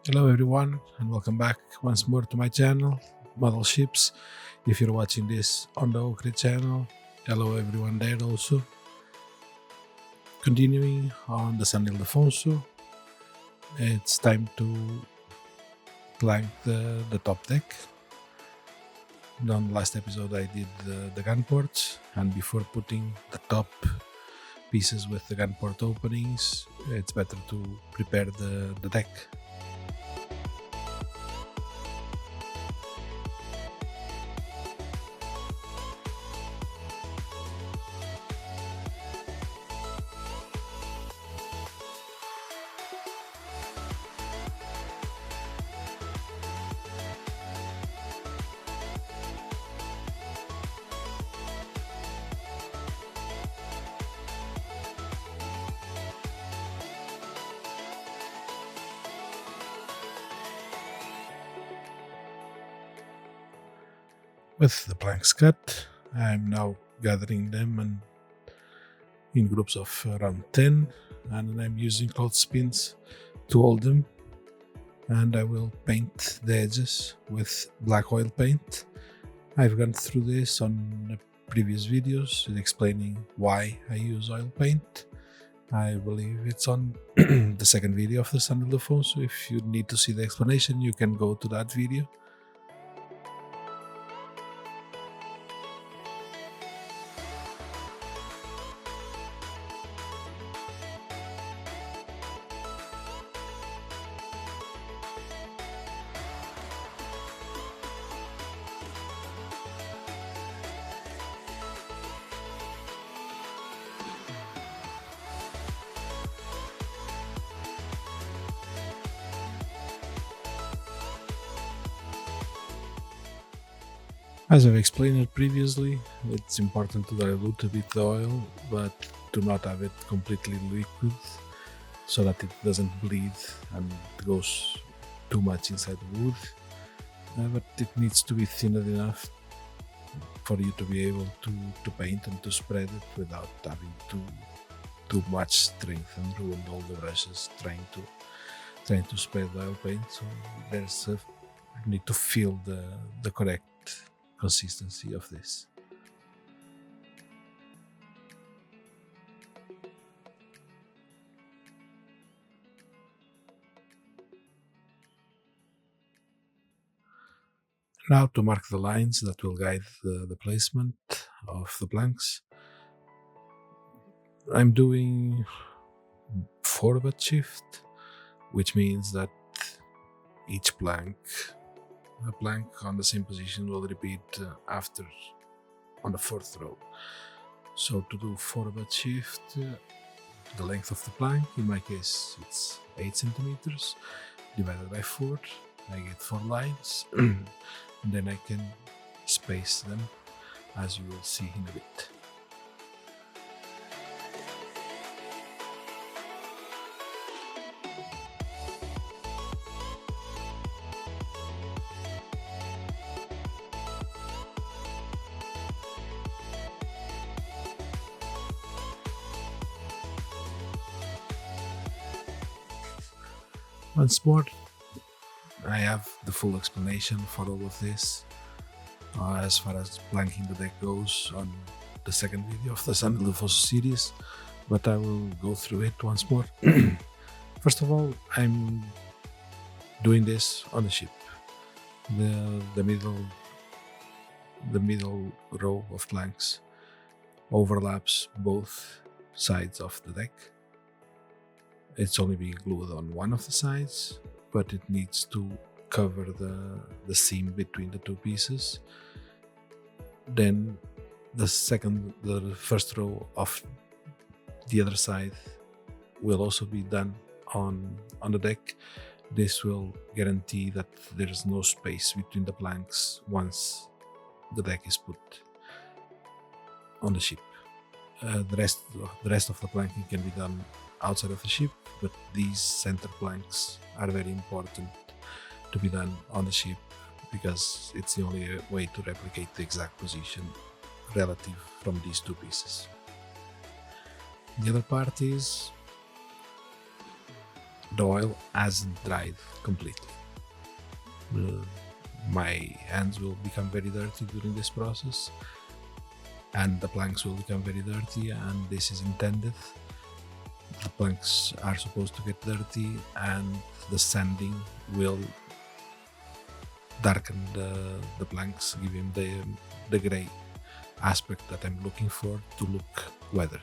Hello everyone and welcome back once more to my channel, Model Ships. If you're watching this on the OcCre channel, hello everyone there also. Continuing on the San Ildefonso, it's time to plank the top deck. On the last episode I did the gun ports, and before putting the top pieces with the gun port openings, it's better to prepare the deck. With the planks cut, I'm now gathering them and in groups of around 10, and I'm using clothespins to hold them, and I will paint the edges with black oil paint. I've gone through this on the previous videos explaining why I use oil paint. I believe it's on the second video of the San Ildefonso. If you need to see the explanation, you can go to that video. As I've explained previously, it's important to dilute a bit the oil, but to not have it completely liquid so that it doesn't bleed and goes too much inside the wood. But it needs to be thinned enough for you to be able to paint and to spread it without having too much strength and ruin all the brushes trying to spread the oil paint. So there's a need to feel the correct consistency of this. Now to mark the lines that will guide the placement of the planks, I'm doing forward shift, which means that each plank, a plank on the same position will repeat after on the fourth row. So to do forward shift, the length of the plank, in my case it's 8 centimeters, divided by 4, I get 4 lines. Then I can space them, as you will see in a bit. Once more, I have the full explanation for all of this as far as planking the deck goes on the second video of the San Ildefonso series, but I will go through it once more. First of all, I'm doing this on the ship. The middle row of planks overlaps both sides of the deck. It's only being glued on one of the sides, but it needs to cover the seam between the two pieces. Then the first row of the other side will also be done on the deck. This will guarantee that there's no space between the planks once the deck is put on the ship. The rest of the planking can be done outside of the ship, but these center planks are very important to be done on the ship because it's the only way to replicate the exact position relative from these two pieces. The other part is the oil hasn't dried completely. My hands will become very dirty during this process, and the planks will become very dirty, and this is intended. The planks are supposed to get dirty, and the sanding will darken the planks, giving the gray aspect that I'm looking for to look weathered.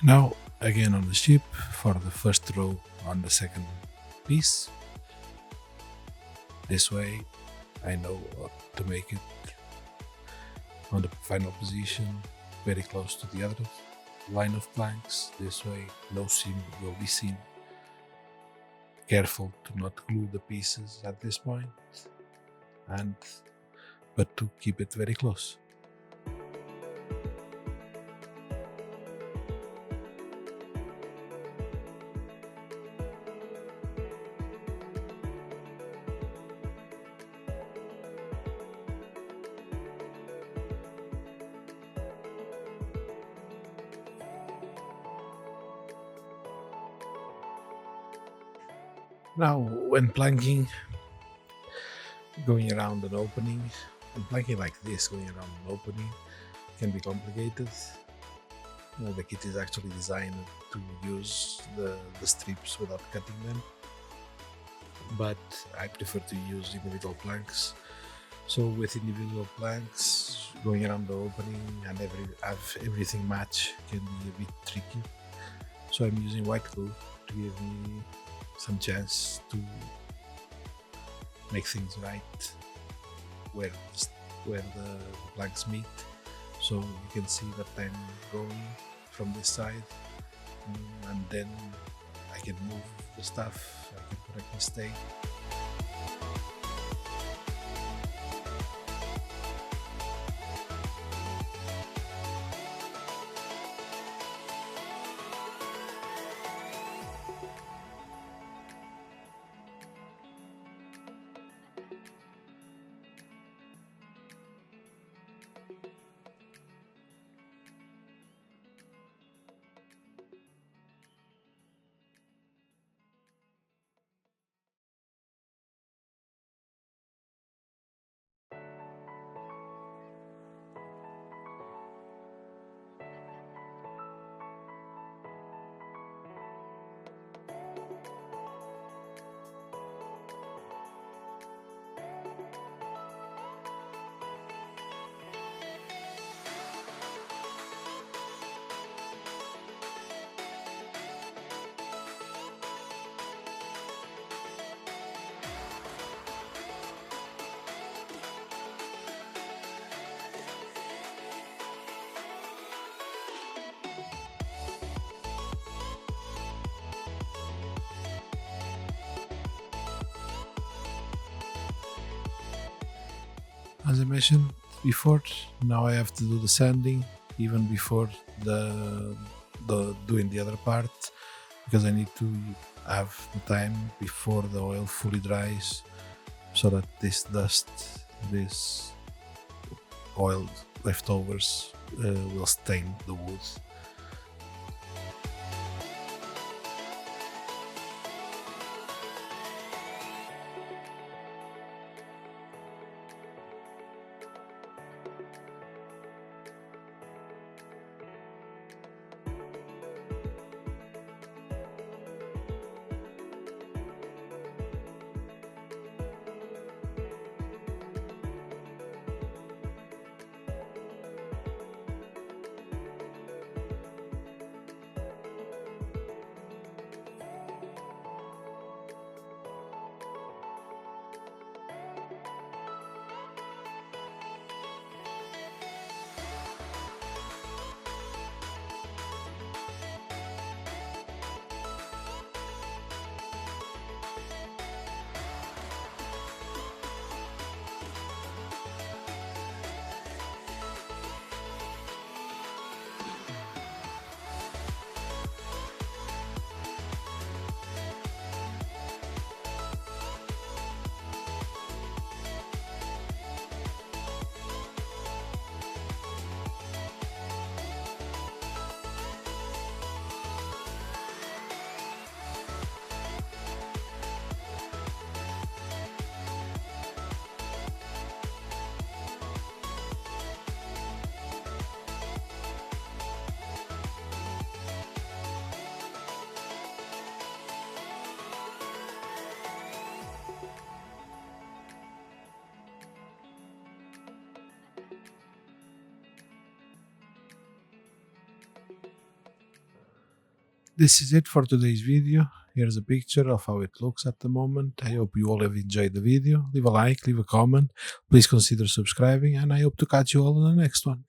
Now, again on the ship for the first row on the second piece. This way I know what to make it on the final position, very close to the other line of planks. This way no seam will be seen. Careful to not glue the pieces at this point, but to keep it very close. Now, when planking, going around an opening, and planking like this, going around an opening, can be complicated. The kit is actually designed to use the strips without cutting them, but I prefer to use individual planks. So with individual planks, going around the opening and have everything match can be a bit tricky. So I'm using white glue to give me some chance to make things right where the planks meet. So you can see that I'm going from this side, and then I can move the stuff, I can correct mistake. As I mentioned before, now I have to do the sanding even before the doing the other part, because I need to have the time before the oil fully dries so that this dust, this oil leftovers will stain the wood. This is it for today's video. Here's a picture of how it looks at the moment. I hope you all have enjoyed the video. Leave a like, leave a comment. Please consider subscribing, and I hope to catch you all in the next one.